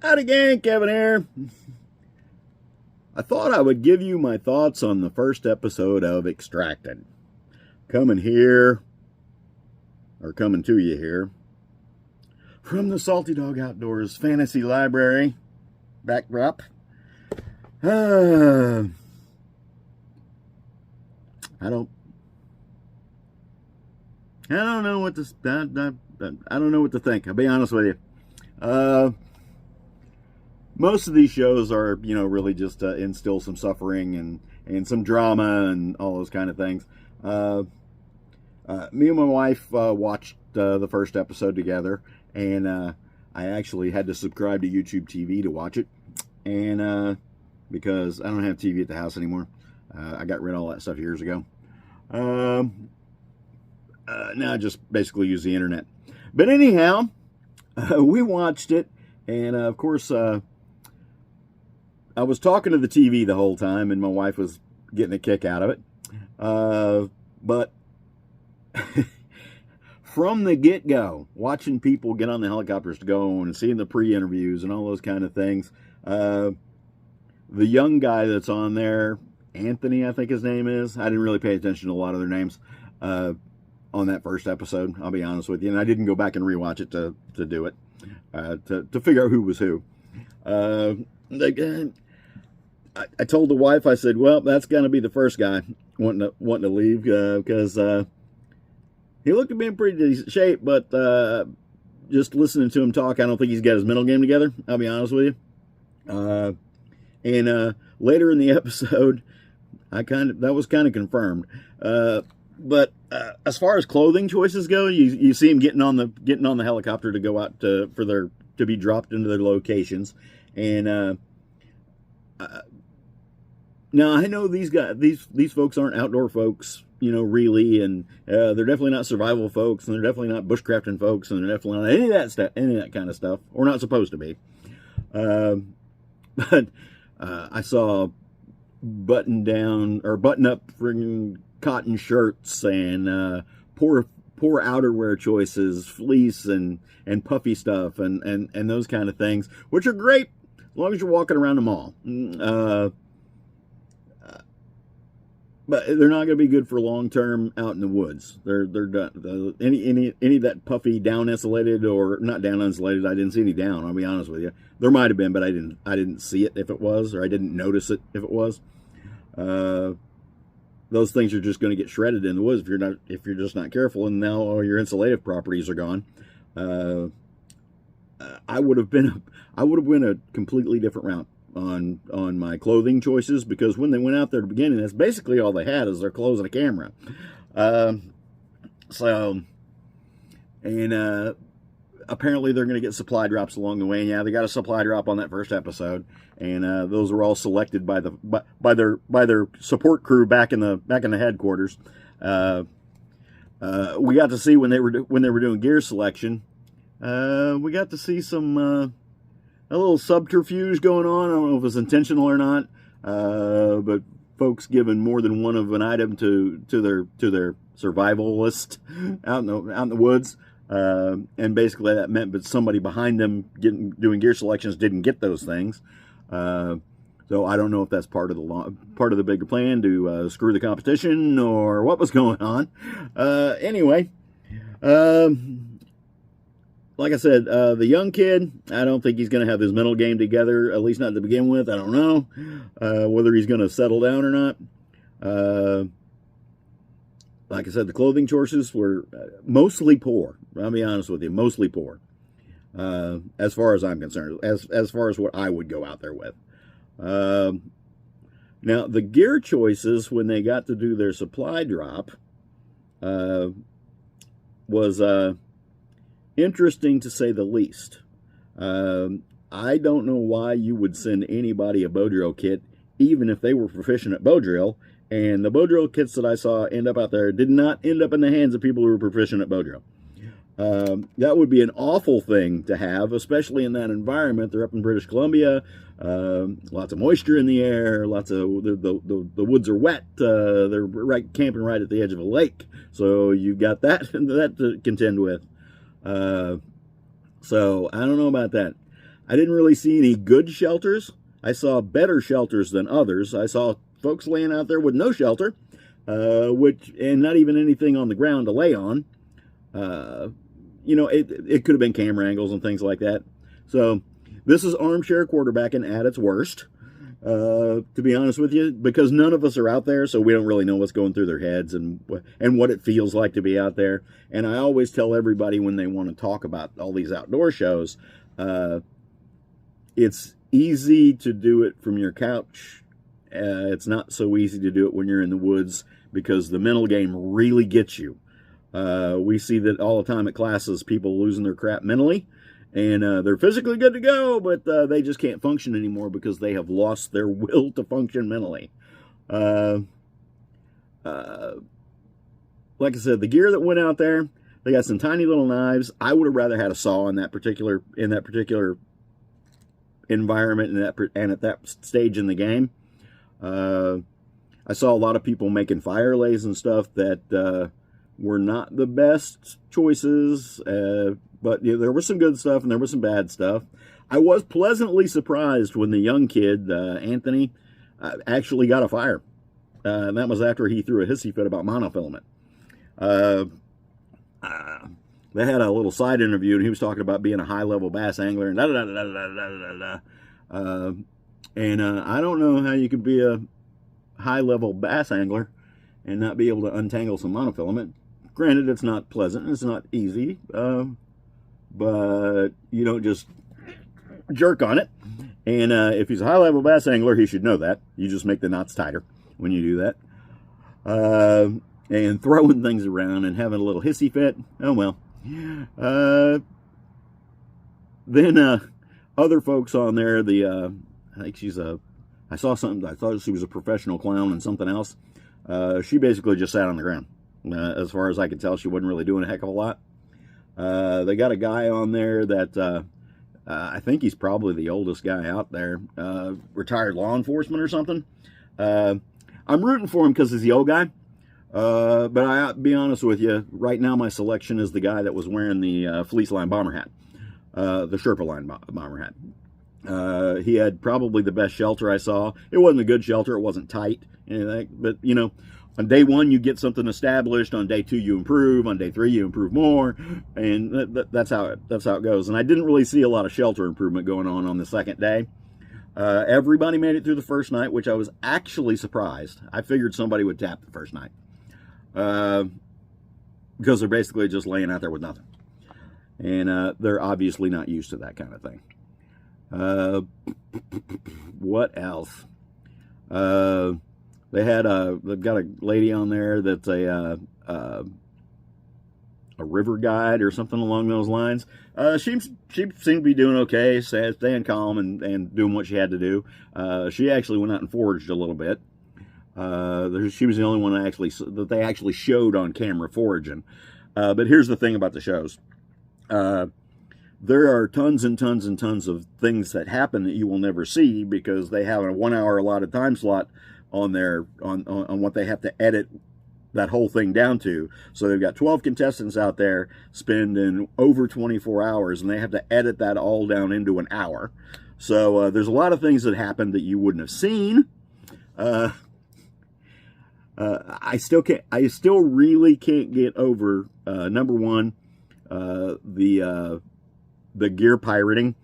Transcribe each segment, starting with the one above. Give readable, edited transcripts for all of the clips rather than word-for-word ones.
Howdy gang, Kevin here. I thought I would give you my thoughts on the first episode of Extracted. Coming to you here, from the Salty Dog Outdoors Fantasy Library backdrop. I don't know what to I don't know what to think. I'll be honest with you. Most of these shows are, really just to instill some suffering and some drama and all those kind of things. Me and my wife watched the first episode together, and I actually had to subscribe to YouTube TV to watch it, and because I don't have TV at the house anymore. I got rid of all that stuff years ago. Now I just basically use the internet. But anyhow, we watched it, and of course, I was talking to the TV the whole time, and my wife was getting a kick out of it. But from the get-go, watching people get on the helicopters to go and seeing the pre-interviews and all those kind of things, the young guy that's on there, Anthony, I think his name is. I didn't really pay attention to a lot of their names on that first episode, I'll be honest with you. And I didn't go back and rewatch it to do it, to figure out who was who. I told the wife, I said, well, that's going to be the first guy wanting to leave, because he looked to be in pretty decent shape, but just listening to him talk, I don't think he's got his mental game together, I'll be honest with you. And later in the episode, that was kind of confirmed. But as far as clothing choices go, you see him getting on the helicopter to go out to be dropped into their locations. And now I know these folks aren't outdoor folks, really, and they're definitely not survival folks, and they're definitely not bushcrafting folks, and they're definitely not any of that kind of stuff, or not supposed to be. But I saw button up friggin' cotton shirts and poor outerwear choices, fleece and puffy stuff and those kind of things, which are great as long as you're walking around the mall. But they're not going to be good for long term out in the woods. They're done. Any of that puffy down insulated, or not down insulated. I didn't see any down. I'll be honest with you. There might have been, but I didn't see it if it was, or I didn't notice it if it was. Those things are just going to get shredded in the woods if you're just not careful. And now all your insulative properties are gone. I would have been a completely different route on my clothing choices, because when they went out there at the beginning, that's basically all they had is their clothes and a camera. Apparently they're going to get supply drops along the way. And yeah, they got a supply drop on that first episode, and those were all selected by their support crew back in the headquarters. We got to see when they were doing gear selection. We got to see some a little subterfuge going on. I don't know if it's intentional or not, but folks giving more than one of an item to their survival list out in the woods, and basically that meant that somebody behind them doing gear selections didn't get those things. So I don't know if that's part of the bigger plan to screw the competition, or what was going on. Anyway. Like I said, the young kid, I don't think he's going to have his mental game together, at least not to begin with. I don't know whether he's going to settle down or not. Like I said, the clothing choices were mostly poor. I'll be honest with you, mostly poor. As far as I'm concerned, as far as what I would go out there with. Now, the gear choices, when they got to do their supply drop, was interesting to say the least. I don't know why you would send anybody a bow drill kit, even if they were proficient at bow drill. And the bow drill kits that I saw end up out there did not end up in the hands of people who were proficient at bow drill. That would be an awful thing to have, especially in that environment. They're up in British Columbia, lots of moisture in the air, lots of the woods are wet. They're camping right at the edge of a lake, so you've got that to contend with. So I don't know about that. I didn't really see any good shelters. I saw better shelters than others. I saw folks laying out there with no shelter, and not even anything on the ground to lay on. It could have been camera angles and things like that. So this is armchair quarterbacking at its worst, to be honest with you, because none of us are out there, so we don't really know what's going through their heads and what it feels like to be out there. And I always tell everybody when they want to talk about all these outdoor shows, it's easy to do it from your couch. It's not so easy to do it when you're in the woods, because the mental game really gets you. We see that all the time at classes, people losing their crap mentally, and they're physically good to go, but they just can't function anymore because they have lost their will to function mentally. Like I said, the gear that went out there, they got some tiny little knives. I would have rather had a saw in that particular environment and at that stage in the game. I saw a lot of people making fire lays and stuff that were not the best choices, but there was some good stuff and there was some bad stuff. I was pleasantly surprised when the young kid, Anthony, actually got a fire. And that was after he threw a hissy fit about monofilament. They had a little side interview, and he was talking about being a high-level bass angler, and I don't know how you could be a high-level bass angler and not be able to untangle some monofilament. Granted, it's not pleasant, it's not easy, but you don't just jerk on it. And if he's a high-level bass angler, he should know that. You just make the knots tighter when you do that. And throwing things around and having a little hissy fit, oh well. Then other folks on there, I think I saw something, I thought she was a professional clown and something else. She basically just sat on the ground. As far as I could tell, she wasn't really doing a heck of a lot. They got a guy on there that I think he's probably the oldest guy out there, retired law enforcement or something. I'm rooting for him because he's the old guy. But I'll be honest with you, right now my selection is the guy that was wearing the fleece line bomber hat, the Sherpa line bomber hat. He had probably the best shelter I saw. It wasn't a good shelter, it wasn't tight, anything, but you know, on day one you get something established, on day two you improve, on day three you improve more, and that's how it goes. And I didn't really see a lot of shelter improvement going on the second day. Everybody made it through the first night, which I was actually surprised. I figured somebody would tap the first night. Because they're basically just laying out there with nothing. And they're obviously not used to that kind of thing. What else? They've got a lady on there that's a river guide or something along those lines. She seemed to be doing okay, staying calm and doing what she had to do. She actually went out and foraged a little bit. She was the only one that they actually showed on camera foraging. But here's the thing about the shows. There are tons and tons and tons of things that happen that you will never see because they have a 1 hour allotted time slot on what they have to edit that whole thing down to. So they've got 12 contestants out there spending over 24 hours, and they have to edit that all down into an hour. So there's a lot of things that happen that you wouldn't have seen. I still really can't get over, number one, the gear pirating.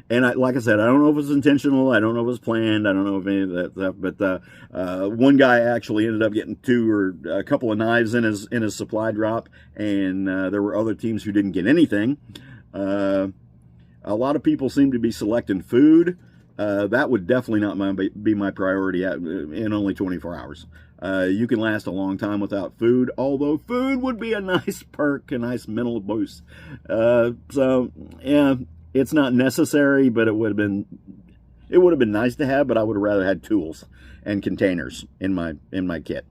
And like I said, I don't know if it's intentional. I don't know if it's planned. I don't know if any of that stuff. But one guy actually ended up getting a couple of knives in his supply drop, and there were other teams who didn't get anything. A lot of people seem to be selecting food. That would definitely not be my priority in only 24 hours. You can last a long time without food, although food would be a nice perk, a nice mental boost. So yeah, it's not necessary, but it would have been nice to have. But I would have rather had tools and containers in my kit.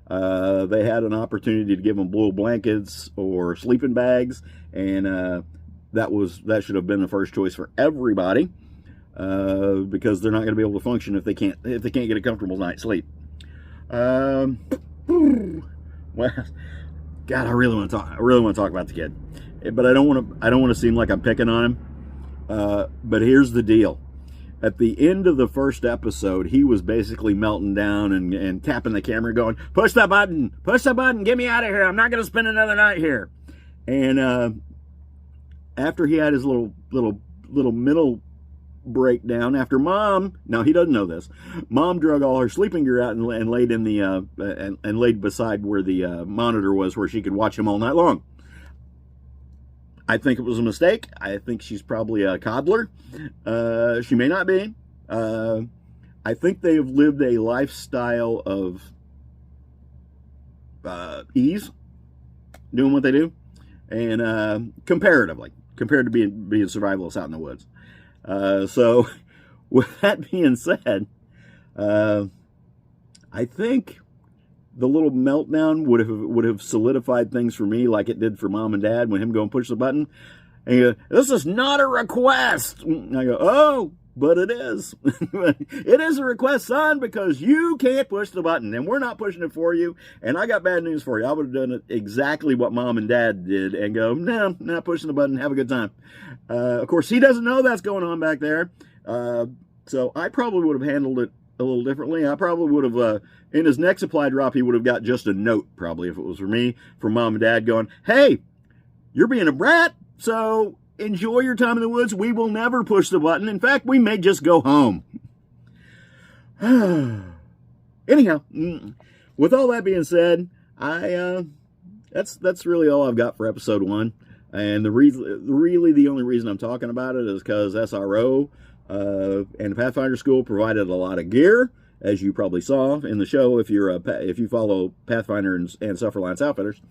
They had an opportunity to give them blue blankets or sleeping bags, and that should have been the first choice for everybody. Because they're not going to be able to function if they can't get a comfortable night's sleep. Well, God, I really want to talk about the kid, but I don't want to seem like I'm picking on him. But here's the deal. At the end of the first episode, he was basically melting down and tapping the camera going, push that button, get me out of here. I'm not going to spend another night here. And after he had his little middle breakdown, after Mom, now he doesn't know this, Mom drug all her sleeping gear out and laid in the and laid beside where the monitor was, where she could watch him all night long. I think it was a mistake. I think she's probably a coddler. She may not be. I think they have lived a lifestyle of ease, doing what they do, and compared to being survivalists out in the woods. So, with that being said, I think the little meltdown would have solidified things for me, like it did for Mom and Dad when him go and push the button. And he goes, "This is not a request." And I go, "Oh, but it is. It is a request, son, because you can't push the button, and we're not pushing it for you. And I got bad news for you. I would have done it exactly what Mom and Dad did and go, no, not pushing the button. Have a good time." Of course, he doesn't know that's going on back there. So I probably would have handled it a little differently. I probably would have, in his next supply drop, he would have got just a note, probably, if it was for me, from Mom and Dad going, "Hey, you're being a brat, so enjoy your time in the woods. We will never push the button. In fact, we may just go home." Anyhow, with all that being said, that's really all I've got for episode 1. And really the only reason I'm talking about it is because SRO and Pathfinder School provided a lot of gear, as you probably saw in the show if you follow Pathfinder and Self-Reliance Outfitters.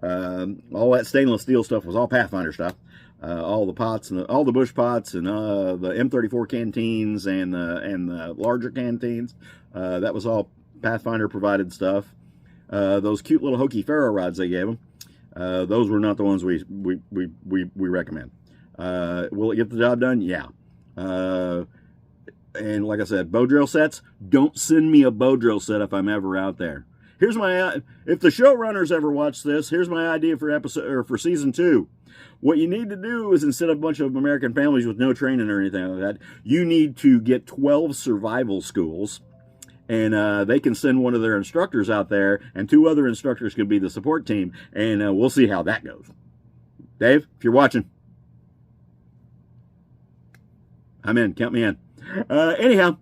All that stainless steel stuff was all Pathfinder stuff. All the pots and all the bush pots and the M34 canteens and the larger canteens. That was all Pathfinder provided stuff. Those cute little hokey ferro rods they gave them. Those were not the ones we recommend. Will it get the job done? Yeah. And like I said, bow drill sets. Don't send me a bow drill set if I'm ever out there. Here's my if the showrunners ever watch this, here's my idea for season 2. What you need to do is, instead of a bunch of American families with no training or anything like that, you need to get 12 survival schools, and they can send one of their instructors out there, and 2 other instructors can be the support team, and we'll see how that goes. Dave, if you're watching, I'm in. Count me in. Anyhow,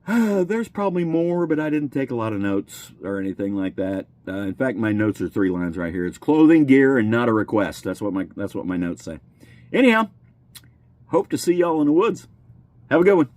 there's probably more, but I didn't take a lot of notes or anything like that. In fact, my notes are 3 lines right here. It's clothing, gear, and not a request. That's what my notes say. Anyhow, hope to see y'all in the woods. Have a good one.